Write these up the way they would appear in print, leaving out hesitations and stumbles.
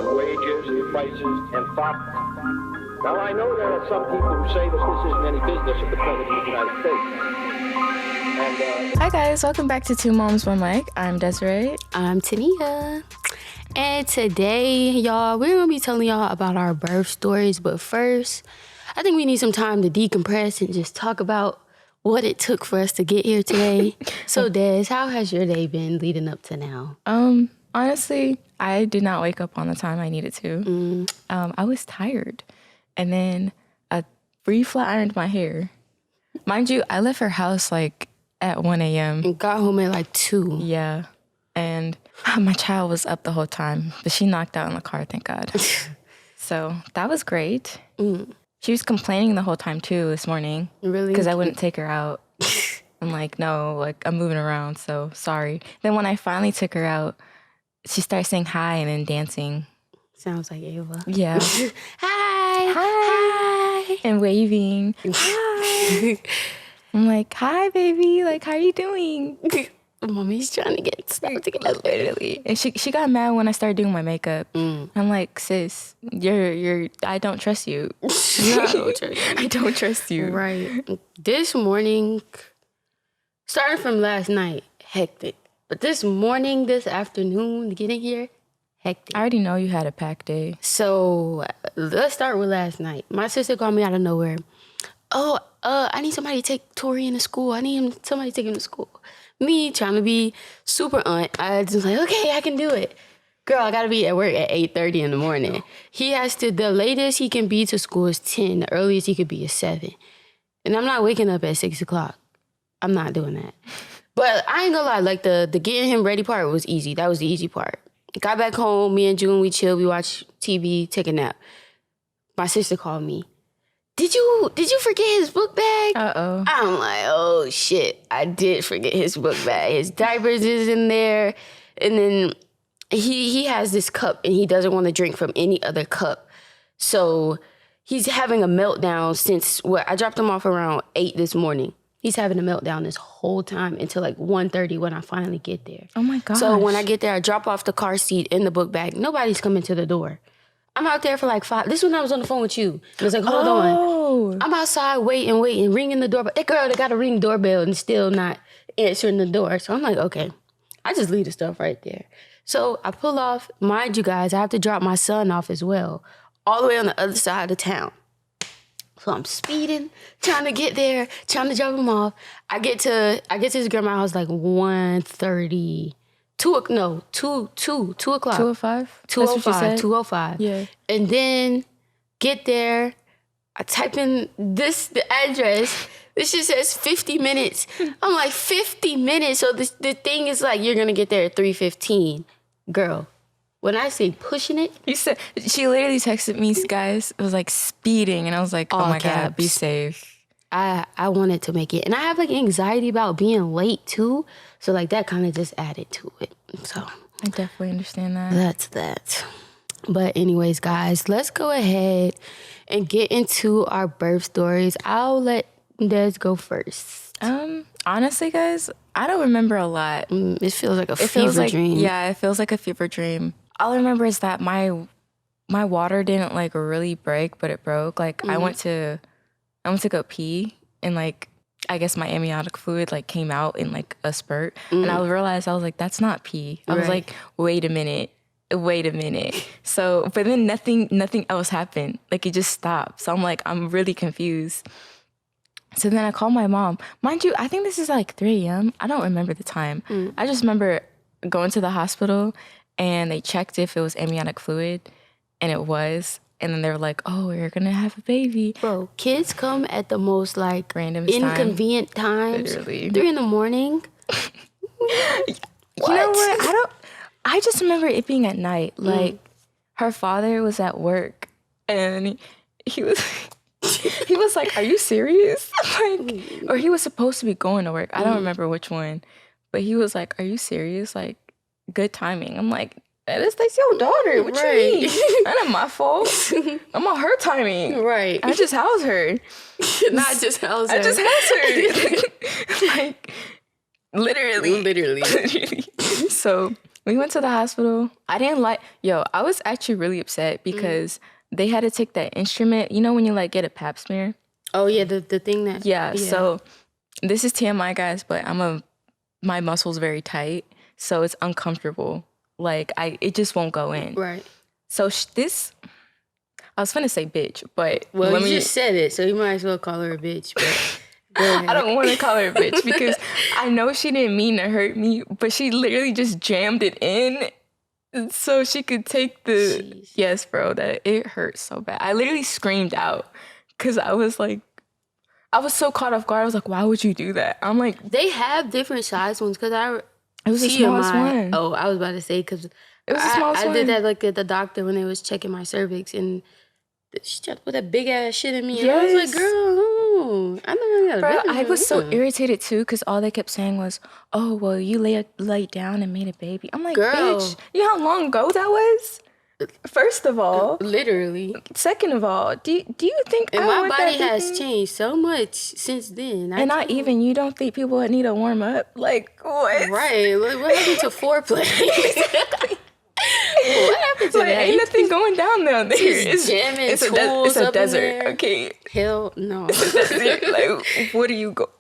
on wages, prices, and profits. Now, I know there are some people who say that this isn't any business of the President of the United States. Hi guys, welcome back to Two Moms, One Mic. I'm Desiree. I'm Tania. And today, y'all, we're going to be telling y'all about our birth stories. But first, I think we need some time to decompress and just talk about what it took for us to get here today. So, Des, how has your day been leading up to now? Honestly, I did not wake up on the time I needed to. I was tired. And then I flat ironed my hair. Mind you, I left her house like at 1 a.m. And got home at like 2. Yeah. And my child was up the whole time, but she knocked out in the car, thank God. So that was great. She was complaining the whole time too this morning. Really? Because I wouldn't take her out. I'm like, no, like I'm moving around, so sorry. Then when I finally took her out, she started saying hi and then dancing. Sounds like Ava. Yeah. Hi. Hi. And waving. Hi. I'm like, hi, baby. Like, how are you doing? Mommy's trying to get stuff together. Literally. And she got mad when I started doing my makeup. I'm like, sis, I don't trust you. I don't trust you. Right. This morning, starting from last night, hectic. But this morning, this afternoon, getting here, hectic. I already know you had a packed day. So let's start with last night. My sister called me out of nowhere. Oh, I need somebody to take Torian to school. I need somebody to take him to school. Me trying to be super aunt. I just like, okay, I can do it. Girl, I gotta be at work at 8:30 in the morning. The latest he can be to school is 10. The earliest he could be is 7. And I'm not waking up at 6 o'clock. I'm not doing that. But I ain't gonna lie, like the getting him ready part was easy. That was the easy part. Got back home, me and June, we chilled, we watched TV, take a nap. My sister called me. Did you forget his book bag? Uh-oh. I'm like, oh shit, I did forget his book bag. His diapers is in there. And then he has this cup and he doesn't want to drink from any other cup. So he's having a meltdown since I dropped him off around 8 this morning. He's having a meltdown this whole time until like 1:30 when I finally get there. Oh my gosh. So when I get there, I drop off the car seat in the book bag. Nobody's coming to the door. I'm out there for like 5. This is when I was on the phone with you. I was like, hold on. I'm outside waiting, ringing the doorbell. That girl that got a ring doorbell and still not answering the door. So I'm like, okay, I just leave the stuff right there. So I pull off. Mind you guys, I have to drop my son off as well, all the way on the other side of town. So I'm speeding, trying to get there, trying to drop him off. I get to his grandma's house like 1:30. 2 o'clock. 2:05? 2:05. 2:05. Yeah. And then get there. I type in the address. This shit says 50 minutes. I'm like, 50 minutes? So the thing is like, you're going to get there at 3:15. Girl, when I say pushing it. You said, she literally texted me, guys. It was like speeding. And I was like, oh my God, be safe. I wanted to make it. And I have like anxiety about being late too. So like that kind of just added to it. So I definitely understand that. That's that. But anyways, guys, let's go ahead and get into our birth stories. I'll let Des go first. Honestly, guys, I don't remember a lot. It feels like a fever dream. Yeah, it feels like a fever dream. All I remember is that my water didn't like really break, but it broke. Like I went to go pee and like I guess my amniotic fluid like came out in like a spurt. And I realized, I was like, that's not pee. I was like, wait a minute. So, but then nothing else happened. Like it just stopped. So I'm like, I'm really confused. So then I called my mom. Mind you, I think this is like 3 a.m. I don't remember the time. I just remember going to the hospital and they checked if it was amniotic fluid and it was. And then they were like, oh, you're going to have a baby. Bro, kids come at the most like random inconvenient times. Literally. 3 in the morning. You know what? I just remember it being at night. Like her father was at work and he was he was like, are you serious? Like, or he was supposed to be going to work. I don't remember which one. But he was like, are you serious? Like, good timing. I'm like, that's your daughter. What you mean? That's not my fault. I'm on her timing. Right. I just house her. Not just house her. I just house her. Like, literally. Literally. So We went to the hospital. I was actually really upset because they had to take that instrument. You know when you like get a pap smear? Oh yeah, the thing that So this is TMI, guys, but my muscle's very tight, so it's uncomfortable. Like it just won't go in. Right. So I was finna say bitch, but Well, you just said it, so you might as well call her a bitch. But I don't want to call her a bitch because I know she didn't mean to hurt me, but she literally just jammed it in so she could take the. Jeez. Yes, bro, that it hurt so bad. I literally screamed out because I was so caught off guard. I was like, why would you do that? I'm like, they have different size ones because it was the smallest one. Oh, I was about to say because It was the smallest I one. did that like at the doctor when they was checking my cervix and she tried to put that big ass shit in me and I was like, girl, no, I know. Bro, I was so irritated too because all they kept saying was, "Oh, well, you laid down and made a baby." I'm like, girl, bitch, you know how long ago that was? First of all, literally. Second of all, do you think and my body has changed so much since then? And not even you don't think people need to warm up? Like what? Right? Like, what happened to foreplay? What happened to that? Ain't nothing going down there. It's jamming tools it's a up desert. in there. Okay. Hell no. Like, what do you go?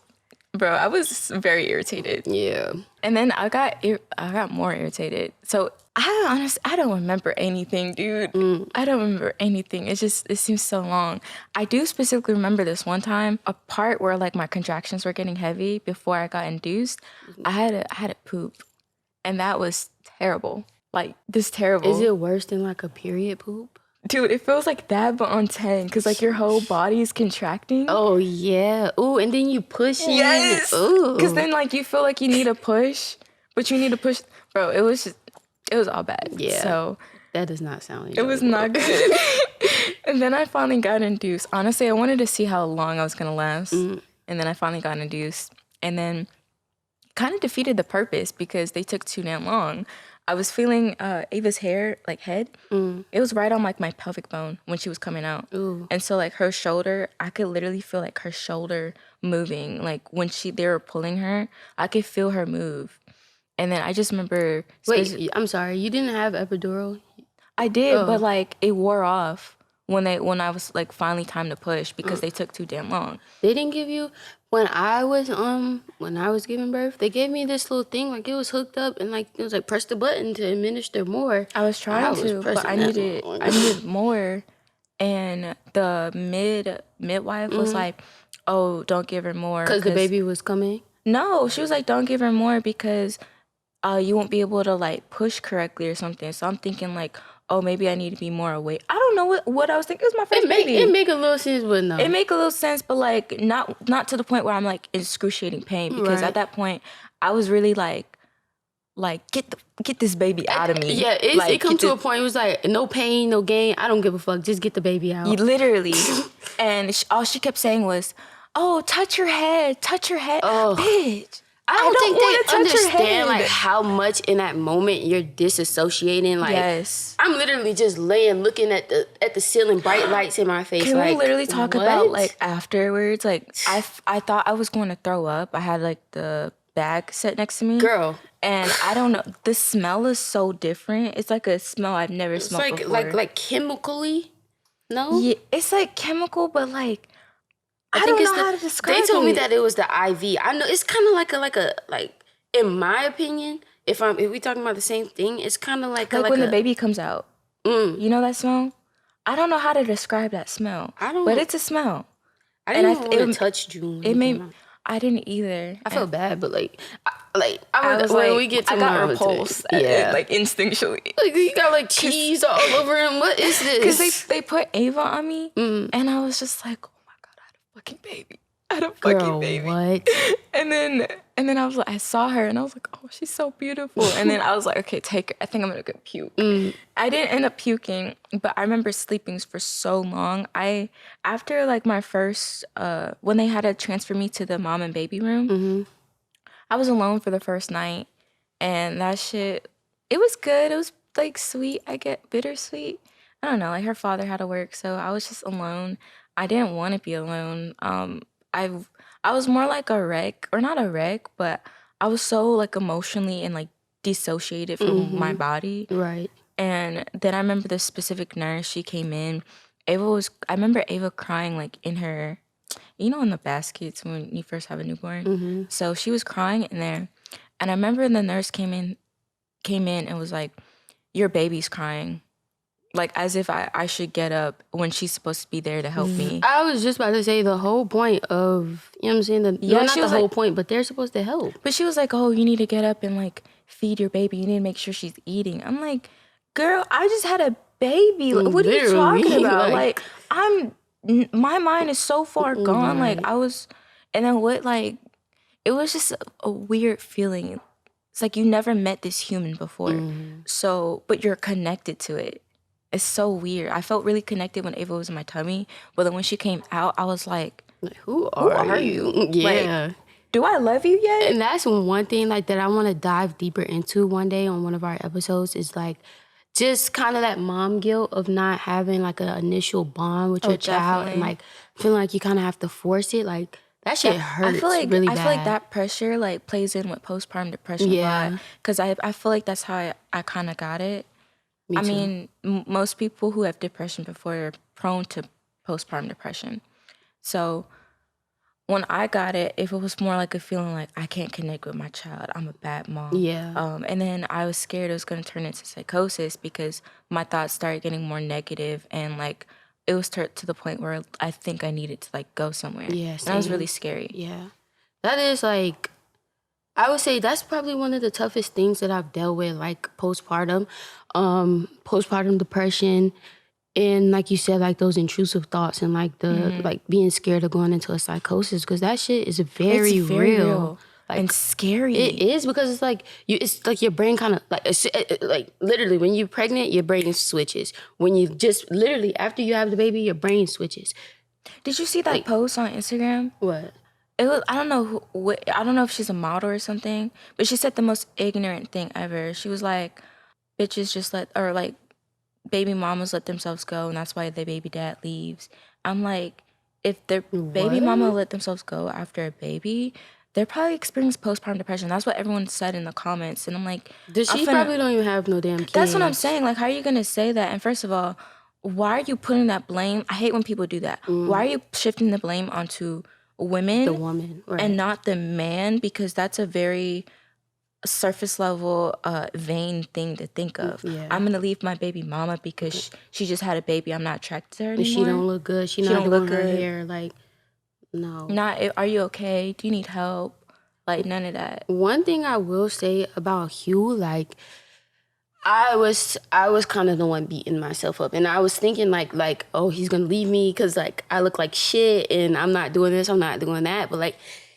Bro, I was very irritated. Yeah. And then I got more irritated. So I don't remember anything, dude. I don't remember anything. It seems so long. I do specifically remember this one time, a part where like my contractions were getting heavy before I got induced. I had to poop, and that was terrible. Like this terrible. Is it worse than like a period poop? Dude, it feels like that, but on 10, because like your whole body is contracting. Oh yeah. Ooh, and then you push it. Yes. Ooh. Because then like you feel like you need a push, but you need to push. Bro, it was all bad. Yeah. So that does not sound enjoyable. It was not good. And then I finally got induced. Honestly, I wanted to see how long I was gonna last. And then I finally got induced. And then kind of defeated the purpose because they took too damn long. I was feeling Ava's hair, like head. It was right on like my pelvic bone when she was coming out. Ooh. And so like her shoulder, I could literally feel like her shoulder moving. Like when they were pulling her, I could feel her move. And then I just remember. Wait, I'm sorry. You didn't have epidural? I did, but like it wore off when I was like finally time to push because they took too damn long. They didn't give you when I was giving birth. They gave me this little thing like it was hooked up and like it was like press the button to administer more. I was trying to, but I needed more. And the midwife was like, "Oh, don't give her more because the baby was coming." No, she was like, "Don't give her more because you won't be able to like push correctly or something." So I'm thinking like, oh, maybe I need to be more awake. I don't know what I was thinking. It was my first baby. It make a little sense, but no. It make a little sense, but like not to the point where I'm like in excruciating pain because at that point I was really like get this baby out of me. Yeah, it come to a point. It was like no pain, no gain. I don't give a fuck. Just get the baby out. Literally, and all she kept saying was, "Oh, touch your head, oh. bitch." I don't think they understand like like how much in that moment you're disassociating. Like, yes. I'm literally just laying looking at the ceiling, bright lights in my face. Can like, we literally talk about like afterwards? Like I thought I was going to throw up. I had like the bag set next to me, girl, and I don't know. The smell is so different. It's like a smell I've never smelled before. Like chemically. No, yeah, it's like chemical, but like. I don't know how to describe it. They told me that it was the IV. I know it's kind of like in my opinion, if we talking about the same thing, it's kind of like when the baby comes out. You know that smell? I don't know how to describe that smell. But it's a smell. I didn't even want to touch June. I didn't either. I felt bad, but I was when like, we get I got repulsed. Yeah, like instinctually. Like you got like cheese all over him. What is this? Because they put Ava on me, and I was just like. Fucking baby. I had a fucking baby. What? And then I was like, I saw her and I was like, oh, she's so beautiful. And then I was like, okay, take her. I think I'm gonna go puke. I didn't end up puking, but I remember sleeping for so long. After like my first when they had to transfer me to the mom and baby room, I was alone for the first night, and that shit, it was good. It was like sweet. I get bittersweet. I don't know. Like her father had to work, so I was just alone. I didn't want to be alone. I was more like a wreck, or not a wreck, but I was so like emotionally and like dissociated from my body. Right. And then I remember the specific nurse, she came in. I remember Ava crying like in her, in the baskets when you first have a newborn. So she was crying in there. And I remember the nurse came in and was like, your baby's crying. Like as if I should get up when she's supposed to be there to help me. I was just about to say the whole point of, you know what I'm saying? Not the whole point, but they're supposed to help. But she was like, oh, you need to get up and like feed your baby. You need to make sure she's eating. I'm like, girl, I just had a baby. Like, what are you talking about? Like my mind is so far gone. Like and then it was just a weird feeling. It's like you never met this human before. So, but you're connected to it. It's so weird. I felt really connected when Ava was in my tummy. But then when she came out, I was like, who are you? Yeah. Like, do I love you yet? And that's one thing like that I want to dive deeper into one day on one of our episodes is like just kind of that mom guilt of not having like an initial bond with your child and like feeling like you kind of have to force it. Like that shit hurts really bad. I feel like that pressure like plays in with postpartum depression a lot. Because I feel like that's how I kind of got it. Me too. I mean, most people who have depression before are prone to postpartum depression. So when I got it, if it was more like a feeling like I can't connect with my child, I'm a bad mom. Yeah. And then I was scared it was going to turn into psychosis because my thoughts started getting more negative and like it was to the point where I think I needed to like go somewhere. Yeah, and that was really scary. Yeah. That is like, I would say that's probably one of the toughest things that I've dealt with, like postpartum depression, and like you said, like those intrusive thoughts and like the like being scared of going into a psychosis because that shit is very real. Like, and scary. It is because it's like your brain kind of like literally when you're pregnant, your brain switches. When you just literally after you have the baby, your brain switches. Did you see that post on Instagram? What? It was, I don't know I don't know if she's a model or something, but she said the most ignorant thing ever. She was like, bitches just baby mamas let themselves go and that's why the baby dad leaves. I'm like, if their baby mama let themselves go after a baby, they're probably experiencing postpartum depression. That's what everyone said in the comments. And I'm like, she probably don't even have no damn kids. That's what I'm saying. Like, how are you going to say that? And first of all, why are you putting that blame? I hate when people do that. Why are you shifting the blame onto women, the woman, right, and not the man? Because that's a very surface level, vain thing to think of. Yeah. I'm gonna leave my baby mama because she just had a baby. I'm not attracted to her anymore. She don't look good. She not doing her hair. Like, no. Are you okay? Do you need help? Like, none of that. One thing I will say about Hugh, like, I was kind of the one beating myself up, and I was thinking like, oh, he's gonna leave me because like I look like shit, and I'm not doing this, I'm not doing that, but like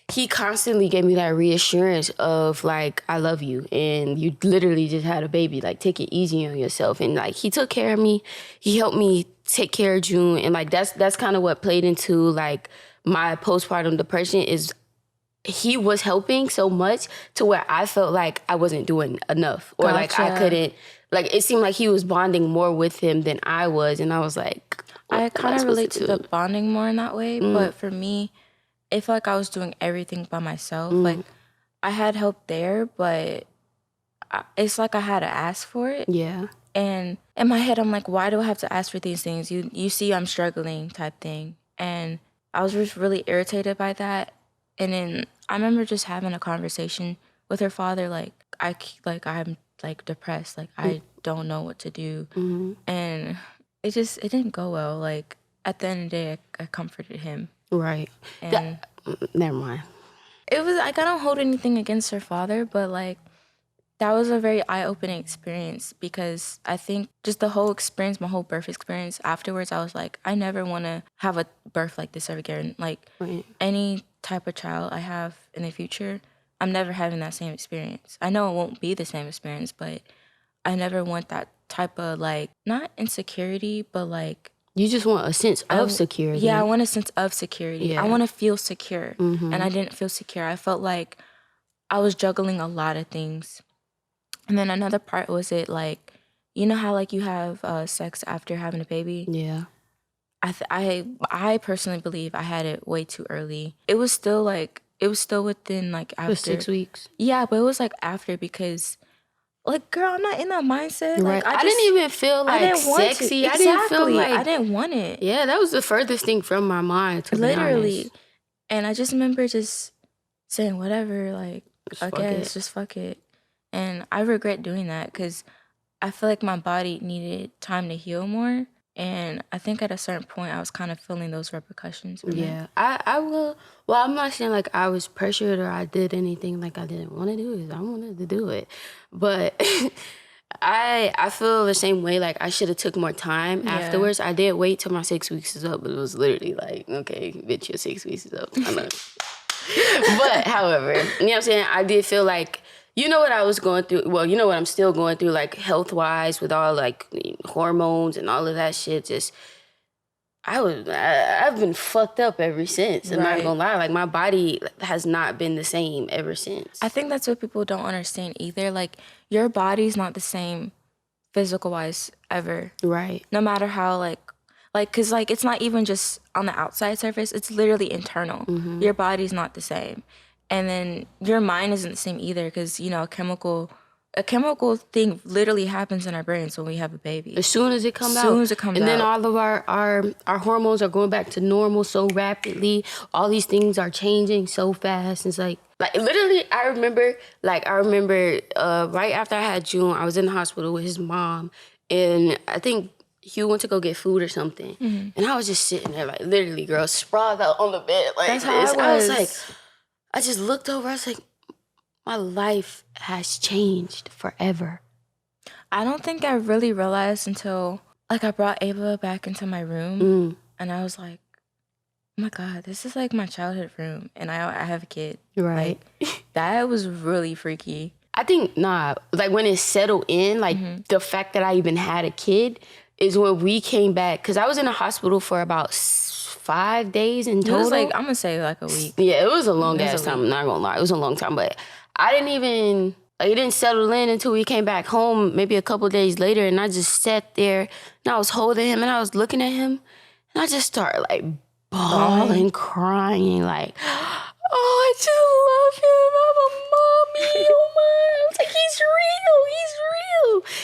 he constantly gave me that reassurance of like, I love you, and you literally just had a baby, like take it easy on yourself, and like he took care of me, he helped me take care of June, and like that's kind of what played into like my postpartum depression is. He was helping so much to where I felt like I wasn't doing enough. Or like I couldn't, like it seemed like he was bonding more with him than I was. And I was like, I kind of relate to the bonding more in that way. But for me, it felt like I was doing everything by myself. Like I had help there, but it's like I had to ask for it. Yeah. And in my head, I'm like, why do I have to ask for these things? You see I'm struggling type thing. And I was just really irritated by that. And then I remember just having a conversation with her father, like I'm like depressed, like I don't know what to do, and it didn't go well. Like at the end of the day, I comforted him. Right. And never mind. It was like I don't hold anything against her father, but like that was a very eye-opening experience because I think just the whole experience, my whole birth experience. Afterwards, I was like, I never want to have a birth like this ever again. Like any type of child I have in the future, I'm never having that same experience. I know it won't be the same experience, but I never want that type of like, not insecurity, but like... You just want a sense of security. Yeah, I want a sense of security. Yeah. I want to feel secure. And I didn't feel secure. I felt like I was juggling a lot of things. And then another part was it like, you know how like you have sex after having a baby? Yeah. I personally believe I had it way too early. It was still within like after. It was 6 weeks. Yeah, but it was like after because like, girl, I'm not in that mindset. Right. Like, I didn't even feel like sexy. Exactly. I didn't feel like I didn't want it. Yeah, that was the furthest thing from my mind, to Literally. be honest. And I just remember just saying, whatever, like, I guess, it. just fuck it. And I regret doing that because I feel like my body needed time to heal more. And I think at a certain point, I was kind of feeling those repercussions. Yeah, I will. Well, I'm not saying like I was pressured or I did anything like I didn't want to do it. I wanted to do it. But I feel the same way. Like I should have took more time afterwards. I did wait till my 6 weeks is up, but it was literally like, okay, bitch, your 6 weeks is up. I know. But however, you know what I'm saying? I did feel like, you know what I was going through? Well, you know what I'm still going through, like health-wise with all like hormones and all of that shit. Just, I've been fucked up ever since. I'm not gonna lie. Like my body has not been the same ever since. I think that's what people don't understand either. Like your body's not the same physical-wise ever. Right. No matter how like, cause like it's not even just on the outside surface. It's literally internal. Mm-hmm. Your body's not the same. And then your mind isn't the same either because, you know, a chemical thing literally happens in our brains when we have a baby. As soon as it comes out. As soon as it comes out. And then all of our hormones are going back to normal so rapidly. All these things are changing so fast. It's like literally, I remember right after I had June, I was in the hospital with his mom. And I think Hugh went to go get food or something. Mm-hmm. And I was just sitting there like literally, girl, sprawled out on the bed like That's this. How I was like... I just looked over. I was like, my life has changed forever. I don't think I really realized until, like, I brought Ava back into my room. And I was like, oh, my God, this is, like, my childhood room. And I have a kid. Right. Like, that was really freaky. I think, like, when it settled in, like, the fact that I even had a kid is when we came back. Because I was in the hospital for about 5 days in total. It was like, I'm going to say like a week. Yeah, it was a long ass time. I'm not going to lie. It was a long time. But I didn't even, like, it didn't settle in until we came back home maybe a couple days later. And I just sat there and I was holding him and I was looking at him. And I just started like bawling, crying like, oh, I just love him. I'm a mommy. Oh my. I was like, he's real.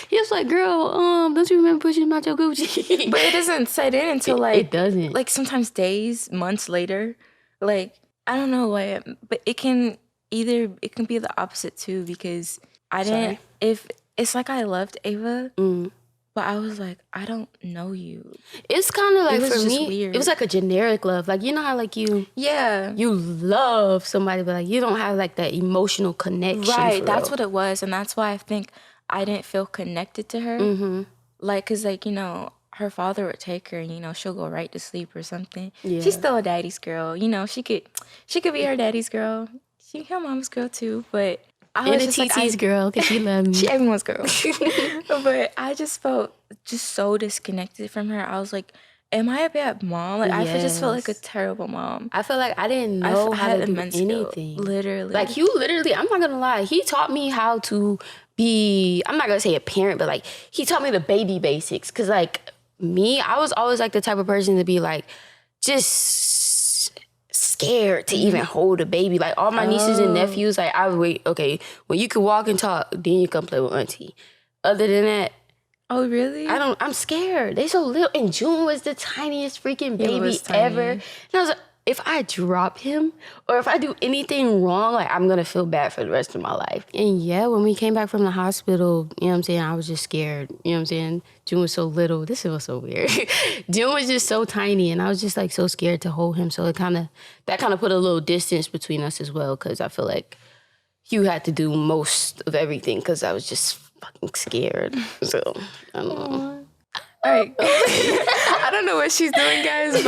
He was like, girl, don't you remember pushing him out your Gucci? But it doesn't set in until like... It doesn't. Like sometimes days, months later. Like, I don't know why, but it can be the opposite too because I didn't... If it's like I loved Ava, but I was like, I don't know you. It's kind of like, for me, weird. It was like a generic love. Like, you know how like you love somebody, but like you don't have like that emotional connection. Right, that's what it was. And that's why I think I didn't feel connected to her. Mm-hmm. Like, because like, you know, her father would take her and, you know, she'll go right to sleep or something. Yeah. She's still a daddy's girl. You know, she could be her daddy's girl. She her mom's girl too, but... I was just TT's like, girl, because she loved me. She everyone's girl. But I just felt just so disconnected from her. I was like, am I a bad mom? Like, I just felt like a terrible mom. I feel like I didn't know how to do anything. Literally. Like, Hugh literally, I'm not going to lie, he taught me how to be, I'm not going to say a parent, but like, he taught me the baby basics. Because like, me, I was always like the type of person to be like, just scared to even hold a baby. Like all my nieces and nephews, like I would wait, okay, when you can walk and talk, then you come play with auntie. Other than that, oh really? I'm scared. They so little. And June was the tiniest freaking baby ever. And I was like, if I drop him or if I do anything wrong, like I'm gonna feel bad for the rest of my life. And yeah, when we came back from the hospital, you know what I'm saying, I was just scared. You know what I'm saying? June was so little. This was so weird. June was just so tiny and I was just like so scared to hold him. So that kind of put a little distance between us as well, because I feel like Hugh had to do most of everything because I was just fucking scared. So I don't know. All right. I don't know what she's doing, guys,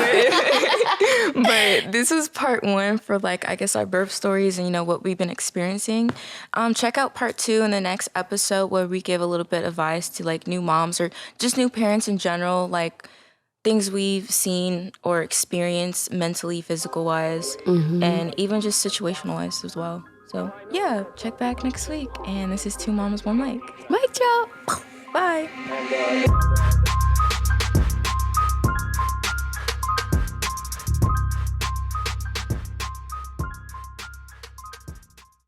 but this was part 1 for like, I guess our birth stories and, you know, what we've been experiencing. Check out part 2 in the next episode where we give a little bit of advice to like new moms or just new parents in general, like things we've seen or experienced mentally, physical wise, and even just situational wise as well. So yeah, check back next week. And this is 2 Moms, 1 Mic. Mic drop. Bye.